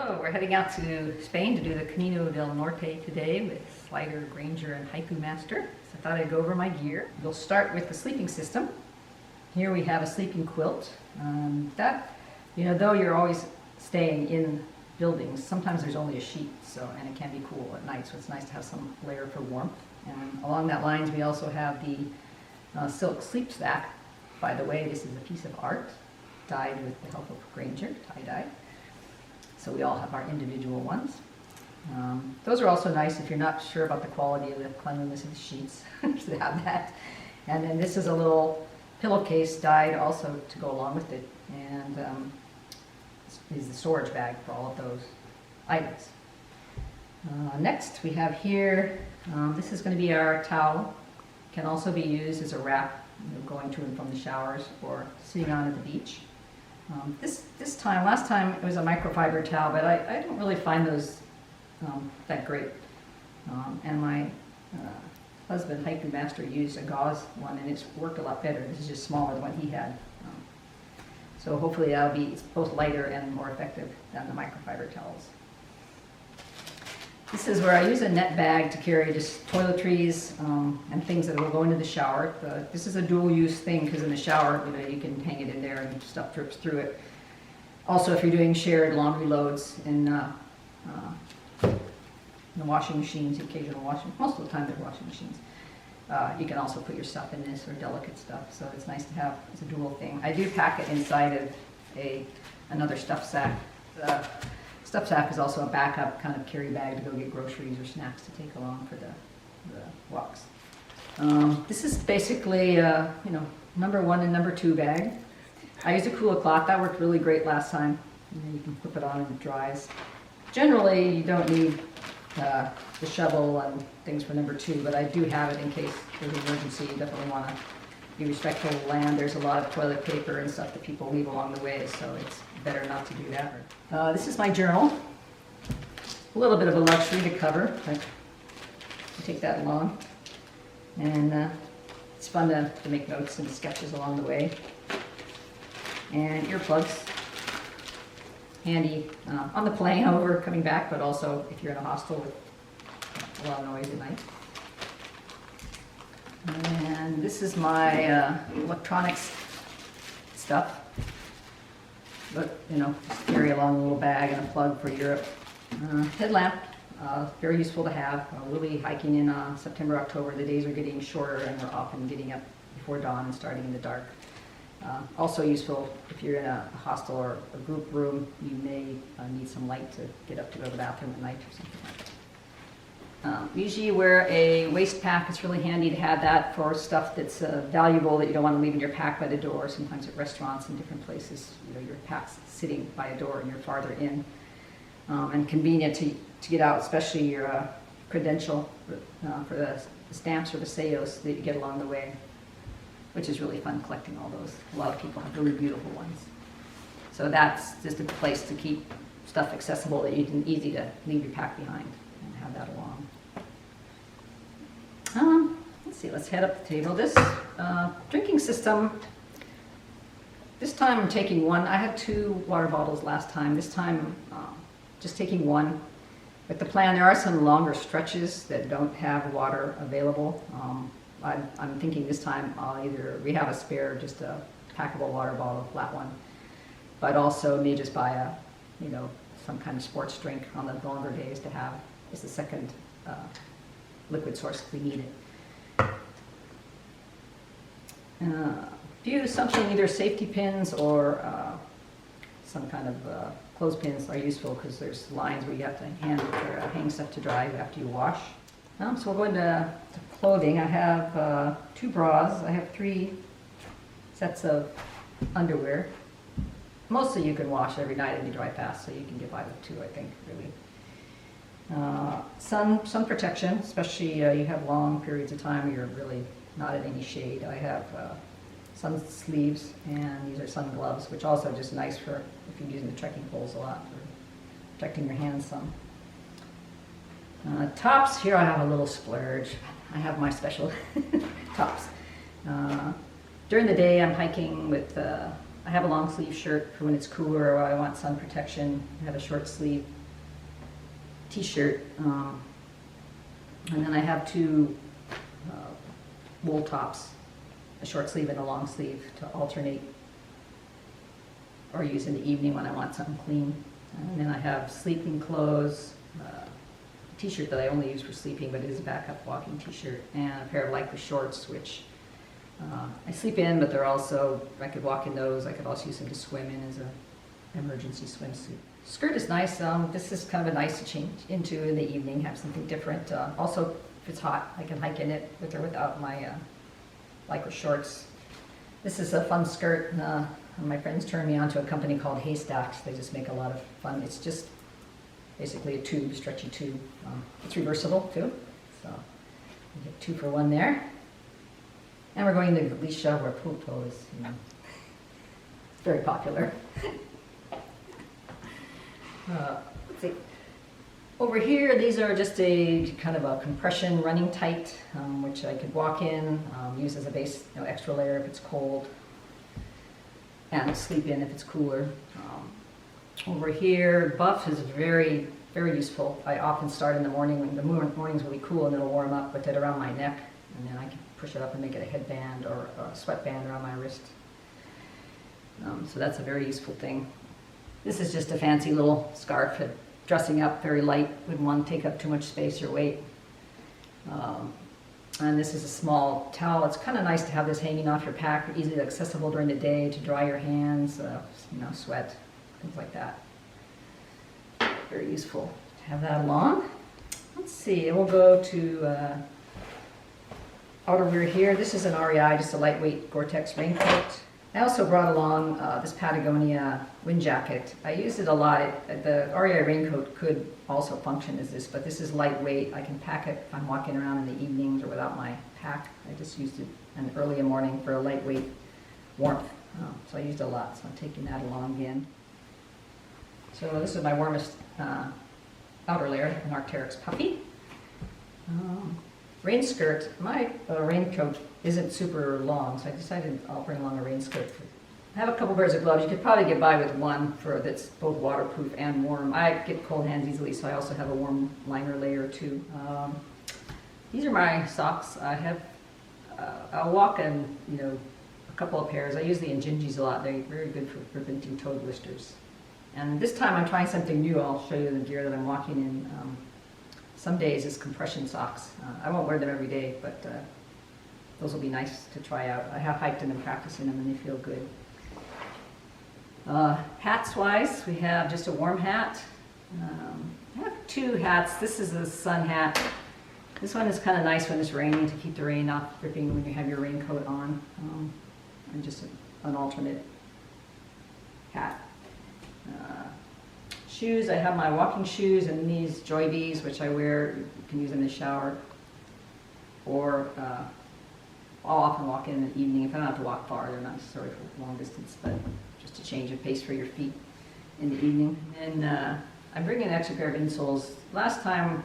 So we're heading out to Spain to do the Camino del Norte today with Slider, Granger, and Haiku Master. So I thought I'd go over my gear. We'll start with the sleeping system. Here we have a sleeping quilt. Though you're always staying in buildings, sometimes there's only a sheet, and it can be cool at night, so it's nice to have some layer for warmth. And along that lines, we also have the silk sleep sack. By the way, this is a piece of art, dyed with the help of Granger, tie-dye. So we all have our individual ones. Those are also nice if you're not sure about the quality of the cleanliness of the sheets, to have that. And then this is a little pillowcase dyed also to go along with it. And this is the storage bag for all of those items. Next we have here, this is going to be our towel. Can also be used as a wrap, going to and from the showers or sitting on at the beach. Last time it was a microfiber towel, but I don't really find those that great. And my husband, Haiku Master, used a gauze one, and it's worked a lot better. This is just smaller than what he had. So hopefully that'll be both lighter and more effective than the microfiber towels. This is where I use a net bag to carry just toiletries and things that will go into the shower. This is a dual-use thing because in the shower, you can hang it in there and stuff drips through it. Also, if you're doing shared laundry loads in the washing machines, most of the time they're washing machines. You can also put your stuff in this or delicate stuff, so it's nice to have as a dual thing. I do pack it inside of another stuff sack. Stuff sack is also a backup kind of carry bag to go get groceries or snacks to take along for the walks. This is basically, number 1 and number 2 bag. I used a cooler cloth. That worked really great last time. You can flip it on and it dries. Generally, you don't need the shovel and things for number 2, but I do have it in case there's an emergency. You definitely want to be respectful of the land. There's a lot of toilet paper and stuff that people leave along the way, so it's better not to do that. This is my journal. A little bit of a luxury to cover, but I take that along. And it's fun to make notes and sketches along the way. And earplugs. Handy on the plane over coming back, but also if you're in a hostel with a lot of noise at night. And this is my electronics stuff. But, carry along a little bag and a plug for Europe. Headlamp, very useful to have. We'll be hiking in September, October. The days are getting shorter and we're often getting up before dawn and starting in the dark. Also useful if you're in a hostel or a group room. You may need some light to get up to go to the bathroom at night or something like that. Usually you wear a waist pack. It's really handy to have that for stuff that's valuable that you don't want to leave in your pack by the door. Sometimes at restaurants and different places, your pack's sitting by a door and you're farther in. And convenient to get out, especially your credential for the stamps or the sellos that you get along the way, which is really fun collecting all those. A lot of people have really beautiful ones. So that's just a place to keep stuff accessible that you can easy to leave your pack behind and have that along. Let's see, let's head up the table. This drinking system, this time I'm taking one. I had 2 water bottles last time. This time, just taking one. With the plan, there are some longer stretches that don't have water available. I'm thinking this time we have a spare, just a packable water bottle, a flat one, but also may just buy some kind of sports drink on the longer days to have as a second liquid source if we need it. Something, either safety pins or some kind of clothespins are useful because there's lines where you have to hang stuff to dry after you wash. So we'll go into clothing. I have 2 bras. I have 3 sets of underwear. Mostly you can wash every night and they dry fast, so you can get by with 2, I think, really. Sun protection, especially you have long periods of time where you're really not in any shade. I have sun sleeves, and these are sun gloves, which also are just nice for if you're using the trekking poles a lot for protecting your hands some. Tops, here I have a little splurge. I have my special tops. During the day I'm hiking with I have a long sleeve shirt for when it's cooler or I want sun protection. I have a short sleeve t-shirt. And then I have two wool tops, a short sleeve and a long sleeve to alternate or use in the evening when I want something clean. And then I have sleeping clothes, t-shirt that I only use for sleeping, but it is a backup walking t-shirt, and a pair of lycra shorts, which I sleep in, but they're also, I could walk in those. I could also use them to swim in as an emergency swimsuit. Skirt is nice. This is kind of a nice to change into in the evening, have something different. Also, if it's hot, I can hike in it with or without my lycra shorts. This is a fun skirt. My friends turned me on to a company called Haystacks. They just make a lot of fun. It's just basically a tube, stretchy tube. It's reversible too, so you get 2 for 1 there. And we're going to Galicia, where Puto is, very popular. Let's see. Over here, these are just a kind of a compression running tight, which I could walk in, use as a base, extra layer if it's cold, and sleep in if it's cooler. Over here, buff is very, very useful. I often start in the morning when the morning's really cool and it'll warm up with it around my neck, and then I can push it up and make it a headband or a sweatband around my wrist. So that's a very useful thing. This is just a fancy little scarf for dressing up, very light, wouldn't want to take up too much space or weight. And this is a small towel. It's kind of nice to have this hanging off your pack, easily accessible during the day to dry your hands, sweat, things like that. Very useful to have that along. Let's see, we'll go to outerwear here. This is an REI, just a lightweight Gore-Tex raincoat. I also brought along this Patagonia wind jacket. I used it a lot. The REI raincoat could also function as this, but this is lightweight. I can pack it if I'm walking around in the evenings or without my pack. I just used it early in the morning for a lightweight warmth. So I used it a lot, so I'm taking that along again. So this is my warmest outer layer, an Arc'teryx Puffy. Rain skirt. My raincoat isn't super long, so I decided I'll bring along a rain skirt. I have a couple pairs of gloves. You could probably get by with one that's both waterproof and warm. I get cold hands easily, so I also have a warm liner layer too. These are my socks. I'll walk in, a couple of pairs. I use the Injinjis a lot. They're very good for preventing toe blisters. And this time I'm trying something new. I'll show you the gear that I'm walking in. Some days it's compression socks. I won't wear them every day, but those will be nice to try out. I have hiked in them, practicing them, and they feel good. Hats-wise, we have just a warm hat. I have 2 hats. This is a sun hat. This one is kind of nice when it's raining to keep the rain off dripping when you have your raincoat on. And just an alternate hat. Shoes, I have my walking shoes and these Joybees, which I wear. You can use them in the shower. Or I'll often walk in the evening. If I don't have to walk far, they're not necessarily for long distance, but just a change of pace for your feet in the evening. And I'm bringing an extra pair of insoles. Last time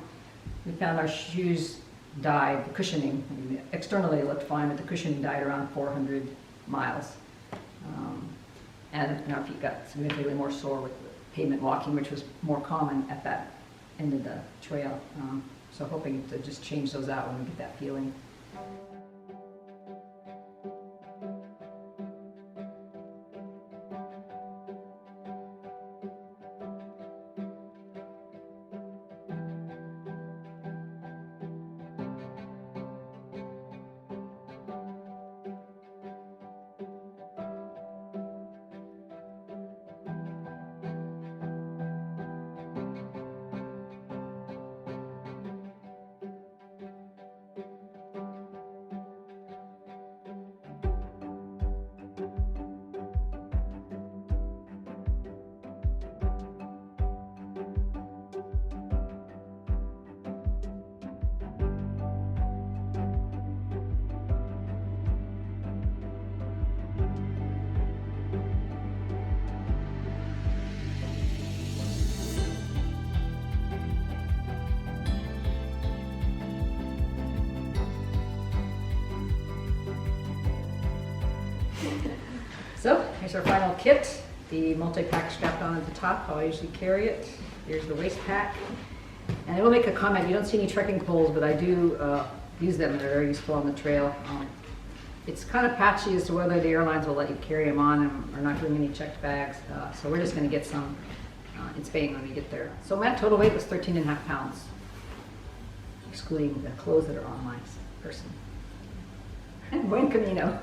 we found our shoes died, the cushioning. Externally it looked fine, but the cushioning died around 400 miles. And our feet got significantly more sore with pavement walking, which was more common at that end of the trail. So hoping to just change those out when we get that feeling. So here's our final kit. The multi-pack strapped on at the top, how I usually carry it. Here's the waist pack. And I will make a comment, you don't see any trekking poles, but I do use them, and they're very useful on the trail. It's kind of patchy as to whether the airlines will let you carry them on them or not doing any checked bags. So we're just going to get some in Spain when we get there. So my total weight was 13.5 pounds, excluding the clothes that are on my person. And buen camino.